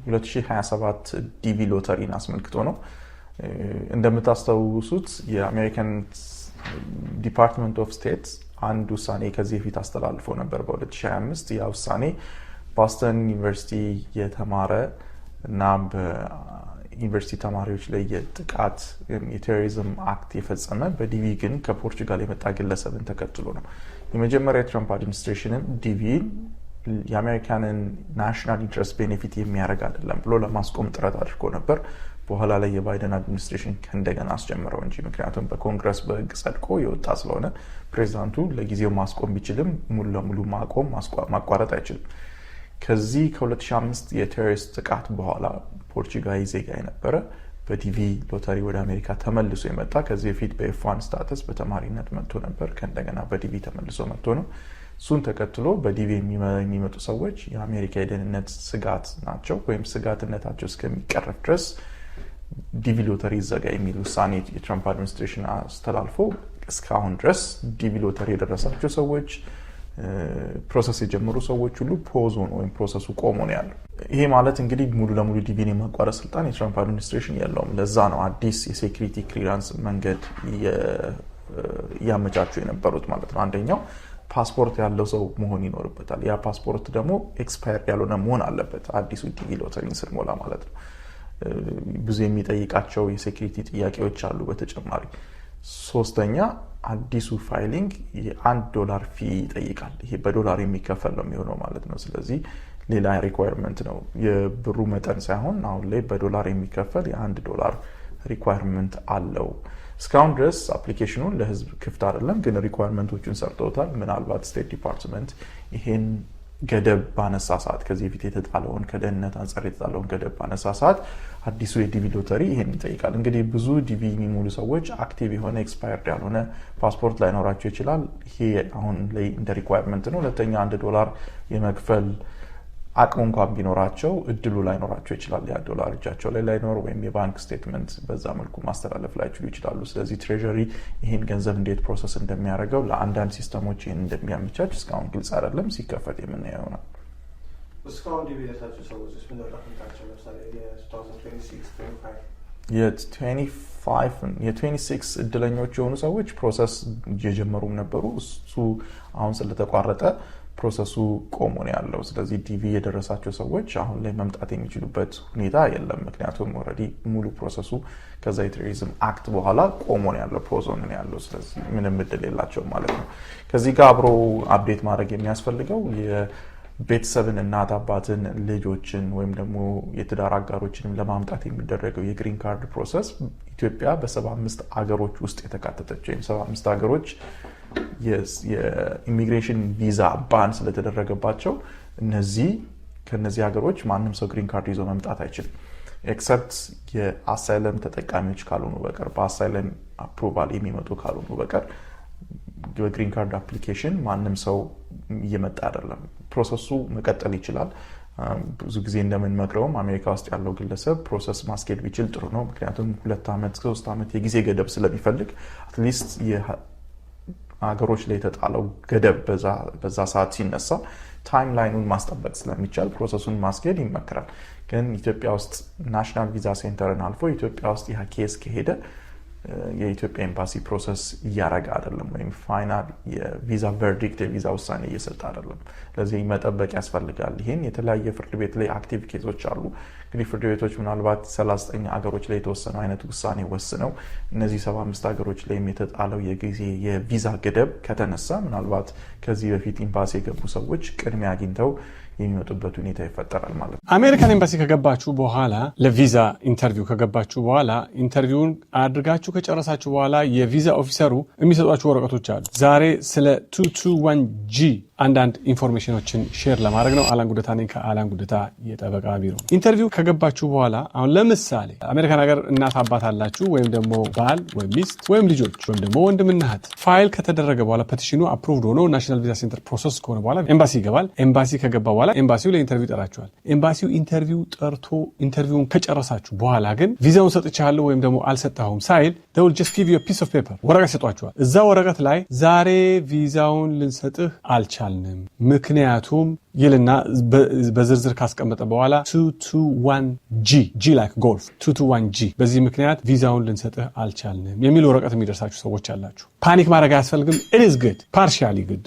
2027 ዲቪ ሎተሪን አስመልክቶ ነው። እንደምታስተውሱት የአሜሪካን ዲፓርትመንት ኦፍ ስቴት አንድ ውሳኔ ከዚህ በፊት አስተላልፎ ነበር በ2025። ያ ውሳኔ ቦስተን ዩኒቨርሲቲ የተማረ እና በዩኒቨርሲቲ ተማሪዎች ላይ የጥቃት የቴሮሪዝም አክት የፈጸመ በዲቪ ግን ከፖርቹጋል የመጣ ግለሰብን ተከትሎ ነው። የመጀመሪያ የትራምፕ አድሚኒስትሬሽንም ዲቪን የአሜሪካንን ናሽናል ኢንትረስት ቤኔፊት የሚያደርግ አይደለም ብሎ ለማስቆም ጥረት አድርጎ ነበር። በኋላ ላይ የባይደን አድሚኒስትሬሽን እንደገና አስጀመረው እንጂ ምክንያቱም በኮንግረስ በህግ ጸድቆ የወጣ ስለሆነ ፕሬዚዳንቱ ለጊዜው ማስቆም ቢችልም ሙሉ ለሙሉ ማቋረጥ አይችልም። ከዚህ ከ2005 የቴሮሪስት ጥቃት በኋላ ፖርቹጋል ዜጋ የነበረ በዲቪ ሎተሪ ወደ አሜሪካ ተመልሶ የመጣ ከዚህ በፊት በኤፍ1 ስታተስ በተማሪነት መጥቶ ነበር። ከእንደገና በዲቪ ተመልሶ መጥቶ ነው። እሱን ተከትሎ በዲቪ የሚመጡ ሰዎች የአሜሪካ የደህንነት ስጋት ናቸው ወይም ስጋትነታቸው እስከሚቀረፍ ድረስ ዲቪ ሎተሪ ይዘጋ የሚል ውሳኔ የትራምፕ አድሚኒስትሬሽን አስተላልፎ እስካሁን ድረስ ዲቪ ሎተሪ የደረሳቸው ሰዎች ፕሮሰስ የጀመሩ ሰዎች ሁሉ ፖዝ ሆኖ ወይም ፕሮሰሱ ቆሞ ነው ያለው። ይሄ ማለት እንግዲህ ሙሉ ለሙሉ ዲቪን የማቋረጥ ስልጣን የትራምፕ አድሚኒስትሬሽን የለውም። ለዛ ነው አዲስ የሴኩሪቲ ክሊራንስ መንገድ እያመቻቹ የነበሩት ማለት ነው። አንደኛው ፓስፖርት ያለው ሰው መሆን ይኖርበታል። ያ ፓስፖርት ደግሞ ኤክስፓየር ያልሆነ መሆን አለበት አዲሱ ዲቪ ሎተሪን ስንሞላ ማለት ነው። ብዙ የሚጠይቃቸው የሴኩሪቲ ጥያቄዎች አሉ። በተጨማሪ ሶስተኛ አዲሱ ፋይሊንግ $1 ፊ ይጠይቃል። ይሄ በዶላር የሚከፈል ነው የሚሆነው ማለት ነው። ስለዚህ ሌላ ሪኳየርመንት ነው፣ የብሩ መጠን ሳይሆን አሁን ላይ በዶላር የሚከፈል $1 ሪኳየርመንት አለው። እስካሁን ድረስ አፕሊኬሽኑን ለህዝብ ክፍት አይደለም፣ ግን ሪኳየርመንቶቹን ሰርተውታል። ምናልባት ስቴት ዲፓርትመንት ይሄን ገደብ ባነሳ ሰዓት ከዚህ በፊት የተጣለውን ከደህንነት አንጻር የተጣለውን ገደብ ባነሳ ሰዓት አዲሱ የዲቪ ሎተሪ ይሄን ይጠይቃል። እንግዲህ ብዙ ዲቪ የሚሞሉ ሰዎች አክቲቭ የሆነ ኤክስፓየርድ ያልሆነ ፓስፖርት ላይኖራቸው ይችላል። ይሄ አሁን ላይ እንደ ሪኳየርመንት ነው። ሁለተኛ $1 የመክፈል አቅሙ እንኳን ቢኖራቸው እድሉ ላይኖራቸው ይችላል። ያ ዶላር እጃቸው ላይ ላይኖር ወይም የባንክ ስቴትመንት በዛ መልኩ ማስተላለፍ ላይችሉ ይችላሉ። ስለዚህ ትሬጀሪ ይህን ገንዘብ እንዴት ፕሮሰስ እንደሚያደርገው ለአንዳንድ ሲስተሞች ይህን እንደሚያመቻች እስካሁን ግልጽ አይደለም። ሲከፈት የምናየው ነው። እስካሁን ዲቪ የደረሳቸው ሰዎች ምን ተጠቅምታቸው? ለምሳሌ የ26 እድለኞች የሆኑ ሰዎች ፕሮሰስ እየጀመሩም ነበሩ። እሱ አሁን ስለተቋረጠ ፕሮሰሱ ቆሞ ነው ያለው። ስለዚህ ዲቪ የደረሳቸው ሰዎች አሁን ላይ መምጣት የሚችሉበት ሁኔታ የለም። ምክንያቱም ኦልሬዲ ሙሉ ፕሮሰሱ ከዛ የቴሮሪዝም አክት በኋላ ቆሞ ነው ያለው፣ ፕሮዞን ነው ያለው። ስለዚህ ምንም እድል የላቸውም ማለት ነው። ከዚህ ጋር አብሮ አፕዴት ማድረግ የሚያስፈልገው የቤተሰብን እናት አባትን፣ ልጆችን ወይም ደግሞ የትዳር አጋሮችንም ለማምጣት የሚደረገው የግሪን ካርድ ፕሮሰስ ኢትዮጵያ በ75 አገሮች ውስጥ የተካተተች ወይም 75 አገሮች የኢሚግሬሽን ቪዛ ባን ስለተደረገባቸው ከነዚህ ሀገሮች ማንም ሰው ግሪን ካርድ ይዞ መምጣት አይችልም። ኤክሰፕት የአሳይለም ተጠቃሚዎች ካልሆኑ በቀር በአሳይለም አፕሩቫል የሚመጡ ካልሆኑ በቀር በግሪን ካርድ አፕሊኬሽን ማንም ሰው እየመጣ አይደለም። ፕሮሰሱ መቀጠል ይችላል። ብዙ ጊዜ እንደምንመክረውም አሜሪካ ውስጥ ያለው ግለሰብ ፕሮሰስ ማስኬድ ቢችል ጥሩ ነው። ምክንያቱም 2 ዓመት 3 ዓመት የጊዜ ገደብ ስለሚፈልግ አትሊስት ሀገሮች ላይ የተጣለው ገደብ በዛ ሰዓት ሲነሳ ታይም ላይኑን ማስጠበቅ ስለሚቻል ፕሮሰሱን ማስኬድ ይመከራል። ግን ኢትዮጵያ ውስጥ ናሽናል ቪዛ ሴንተርን አልፎ ኢትዮጵያ ውስጥ ይህ ኬስ ከሄደ የኢትዮጵያ ኤምባሲ ፕሮሰስ እያረጋ አይደለም ወይም ፋይናል የቪዛ ቨርዲክት የቪዛ ውሳኔ እየሰጠ አይደለም። ለዚህ መጠበቅ ያስፈልጋል። ይህን የተለያየ ፍርድ ቤት ላይ አክቲቭ ኬዞች አሉ። እንግዲህ ፍርድ ቤቶች ምናልባት 39 ሀገሮች ላይ የተወሰነው አይነት ውሳኔ ወስነው እነዚህ 75 ሀገሮች ላይ የተጣለው የጊዜ የቪዛ ገደብ ከተነሳ ምናልባት ከዚህ በፊት ኤምባሲ የገቡ ሰዎች ቅድሚያ አግኝተው የሚመጡበት ሁኔታ ይፈጠራል ማለት ነው። አሜሪካን ኤምባሲ ከገባችሁ በኋላ ለቪዛ ኢንተርቪው ከገባችሁ በኋላ ኢንተርቪውን አድርጋችሁ ከጨረሳችሁ በኋላ የቪዛ ኦፊሰሩ የሚሰጧችሁ ወረቀቶች አሉ። ዛሬ ስለ 221G አንዳንድ ኢንፎርሜሽኖችን ሼር ለማድረግ ነው። አላን ጉደታ ነኝ ከአላን ጉደታ የጠበቃ ቢሮ። ኢንተርቪው ከገባችሁ በኋላ አሁን ለምሳሌ አሜሪካን ሀገር እናት አባት አላችሁ ወይም ደግሞ ባል ወይም ሚስት ወይም ልጆች ወይም ደግሞ ወንድምና እህት ፋይል ከተደረገ በኋላ ፔቲሽኑ አፕሩቭድ ሆኖ ናሽናል ቪዛ ሴንተር ፕሮሰስ ከሆነ በኋላ ኤምባሲ ይገባል። ኤምባሲ ከገባ በኋላ ኤምባሲው ለኢንተርቪው ይጠራችኋል። ኤምባሲው ኢንተርቪው ጠርቶ ኢንተርቪውን ከጨረሳችሁ በኋላ ግን ቪዛውን ሰጥቻለሁ ወይም ደግሞ አልሰጣሁም ሳይል they will just give you a piece of paper ወረቀት ሰጧችኋል። እዛ ወረቀት ላይ ዛሬ ቪዛውን ልንሰጥህ አልቻልንም፣ ምክንያቱም ይልና በዝርዝር ካስቀመጠ በኋላ 221G G like golf 221G በዚህ ምክንያት ቪዛውን ልንሰጥህ አልቻልንም የሚል ወረቀት የሚደርሳችሁ ሰዎች አላችሁ። ፓኒክ ማድረግ አያስፈልግም። it is good partially good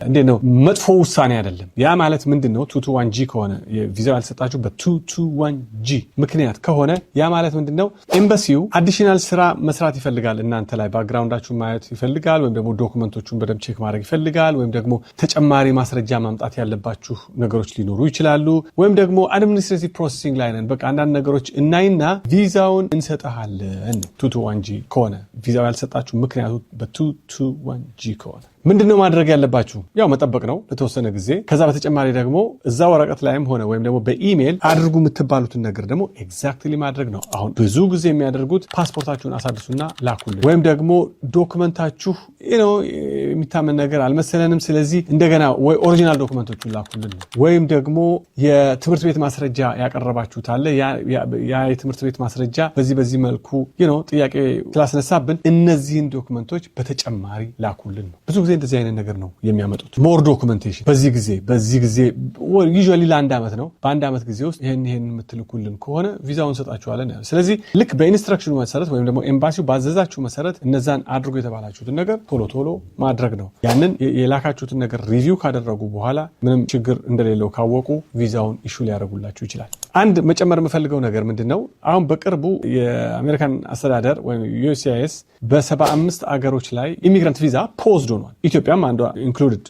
እንዴ ነው መጥፎ ውሳኔ አይደለም። ያ ማለት ምንድነው 221G ከሆነ የቪዛው ያልሰጣችሁ በ221G ምክንያት ከሆነ ያ ማለት ምንድነው ኤምባሲው አዲሽናል ስራ መስራት ይፈልጋል። እናንተ ላይ ባክግራውንዳችሁ ማየት ይፈልጋል ወይም ደግሞ ዶክመንቶቹን በደንብ ቼክ ማድረግ ይፈልጋል ወይም ደግሞ ተጨማሪ ማስረጃ ማምጣት ያለባችሁ ነገሮች ሊኖሩ ይችላሉ ወይም ደግሞ አድሚኒስትሬቲቭ ፕሮሰሲንግ ላይ ነን በቃ አንዳንድ ነገሮች እናይና ቪዛውን እንሰጣለን 221G ከሆነ ቪዛው ያልሰጣችሁ ምክንያቱ በ221G ከሆነ ምንድነው ማድረግ ያለባችሁ? ያው መጠበቅ ነው ለተወሰነ ጊዜ። ከዛ በተጨማሪ ደግሞ እዛ ወረቀት ላይም ሆነ ወይም ደግሞ በኢሜል አድርጉ የምትባሉትን ነገር ደግሞ ኤግዛክትሊ ማድረግ ነው። አሁን ብዙ ጊዜ የሚያደርጉት ፓስፖርታችሁን አሳድሱና ላኩልን ወይም ደግሞ ዶክመንታችሁ የሚታመን ነገር አልመሰለንም ስለዚህ እንደገና ወይ ኦሪጂናል ዶክመንቶቹን ላኩልን ወይም ደግሞ የትምህርት ቤት ማስረጃ ያቀረባችሁት አለ ያ የትምህርት ቤት ማስረጃ በዚህ መልኩ ጥያቄ ስላስነሳብን እነዚህን ዶክመንቶች በተጨማሪ ላኩልን ነው። ብዙ ጊዜ እንደዚህ አይነት ነገር ነው የሚያመጡት። ሞር ዶክመንቴሽን በዚህ ጊዜ ዩዥዋሊ ለአንድ ዓመት ነው። በአንድ ዓመት ጊዜ ውስጥ ይሄን የምትልኩልን ከሆነ ቪዛውን ሰጣችኋለን ያለው። ስለዚህ ልክ በኢንስትራክሽኑ መሰረት ወይም ደግሞ ኤምባሲው ባዘዛችሁ መሰረት እነዛን አድርጎ የተባላችሁትን ነገር ቶሎ ማድረግ ነው። ያንን የላካችሁትን ነገር ሪቪው ካደረጉ በኋላ ምንም ችግር እንደሌለው ካወቁ ቪዛውን ኢሹ ሊያደርጉላችሁ ይችላል። አንድ መጨመር የምፈልገው ነገር ምንድነው አሁን በቅርቡ የአሜሪካን አስተዳደር ወይም USCIS በ75 አገሮች ላይ ኢሚግራንት ቪዛ ፖዝድ ሆኗል። ኢትዮጵያም አንዷ ኢንክሉድድ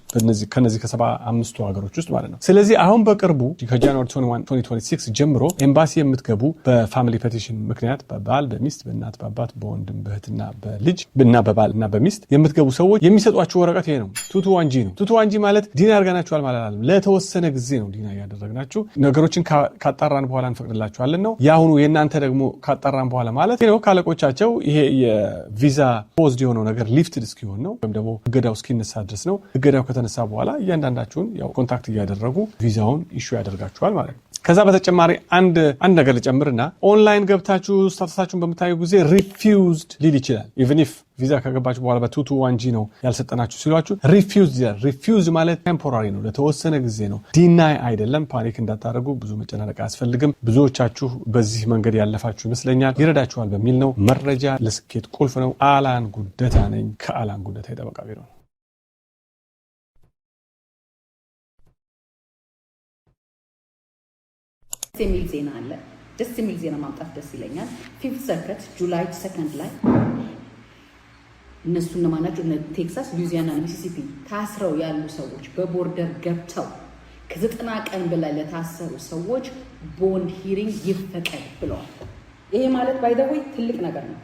ከነዚህ ከ75ቱ ሀገሮች ውስጥ ማለት ነው። ስለዚህ አሁን በቅርቡ ከጃንዋሪ 21 2026 ጀምሮ ኤምባሲ የምትገቡ በፋሚሊ ፔቲሽን ምክንያት በባል በሚስት በእናት በአባት በወንድም በእህትና በልጅ እና በባል እና በሚስት የምትገቡ ሰዎች የሚሰጧችሁ ወረቀት ይሄ ነው 221G ነው። 221G ማለት ዲና ያርጋናችኋል ማለት አይደለም። ለተወሰነ ጊዜ ነው ዲና ያደረግናችሁ ነገሮችን ካጣራን በኋላ እንፈቅድላችኋለን ነው። ያሁኑ የእናንተ ደግሞ ካጣራን በኋላ ማለት ነው ካለቆቻቸው ይሄ የቪዛ ፖዝድ የሆነው ነገር ሊፍትድ እስኪሆን ነው ወይም ደግሞ እገዳው እስኪነሳ ድረስ ነው። እገዳው ከተነሳ በኋላ እያንዳንዳችሁን ኮንታክት እያደረጉ ቪዛውን ኢሹ ያደርጋችኋል ማለት ነው። ከዛ በተጨማሪ አንድ ነገር ልጨምርና ኦንላይን ገብታችሁ ስታተሳችሁን በምታዩ ጊዜ ሪፊውዝድ ሊል ይችላል። ኢቭን ኢፍ ቪዛ ከገባችሁ በኋላ በ221G ነው ያልሰጠናችሁ ሲሏችሁ ሪፊውዝድ ይላል። ሪፊውዝ ማለት ቴምፖራሪ ነው፣ ለተወሰነ ጊዜ ነው፣ ዲናይ አይደለም። ፓኒክ እንዳታደርጉ፣ ብዙ መጨናነቅ አያስፈልግም። ብዙዎቻችሁ በዚህ መንገድ ያለፋችሁ ይመስለኛል። ይረዳችኋል በሚል ነው። መረጃ ለስኬት ቁልፍ ነው። አላን ጉደታ ነኝ ከአላን ጉደታ የጠበቃ ቢሮ ነው። የሚል ዜና አለ። ደስ የሚል ዜና ማምጣት ደስ ይለኛል። 5th ሰርከት ጁላይ 2 ላይ እነሱ እነማናቸው ቴክሳስ፣ ሉዚያና፣ ሚሲሲፒ ታስረው ያሉ ሰዎች በቦርደር ገብተው ከ90 ቀን በላይ ለታሰሩ ሰዎች ቦንድ ሂሪንግ ይፈቀድ ብለዋል። ይሄ ማለት ባይ ዘ ወይ ትልቅ ነገር ነው።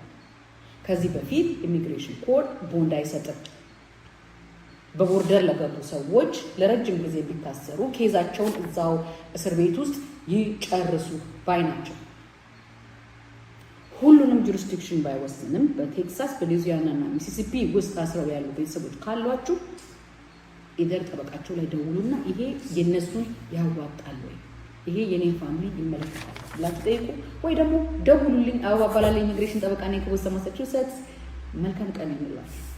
ከዚህ በፊት ኢሚግሬሽን ኮድ ቦንድ አይሰጥም። በቦርደር ለገቡ ሰዎች ለረጅም ጊዜ ቢታሰሩ ኬዛቸውን እዛው እስር ቤት ውስጥ ይጨርሱ ባይ ናቸው። ሁሉንም ጁሪስዲክሽን ባይወስንም በቴክሳስ በሉዚያና እና ሚሲሲፒ ውስጥ ታስረው ያሉ ቤተሰቦች ካሏችሁ ኢደር ጠበቃቸው ላይ ደውሉና ይሄ የነሱን ያዋጣል ወይ ይሄ የኔን ፋሚሊ ይመለከታል ብላችሁ ጠይቁ። ወይ ደግሞ ደውሉልኝ። አበባ ባላለ ኢሚግሬሽን ጠበቃ ነኝ ከቦስተን ማሳቹሴትስ። መልካም ቀን ይሁንላችሁ።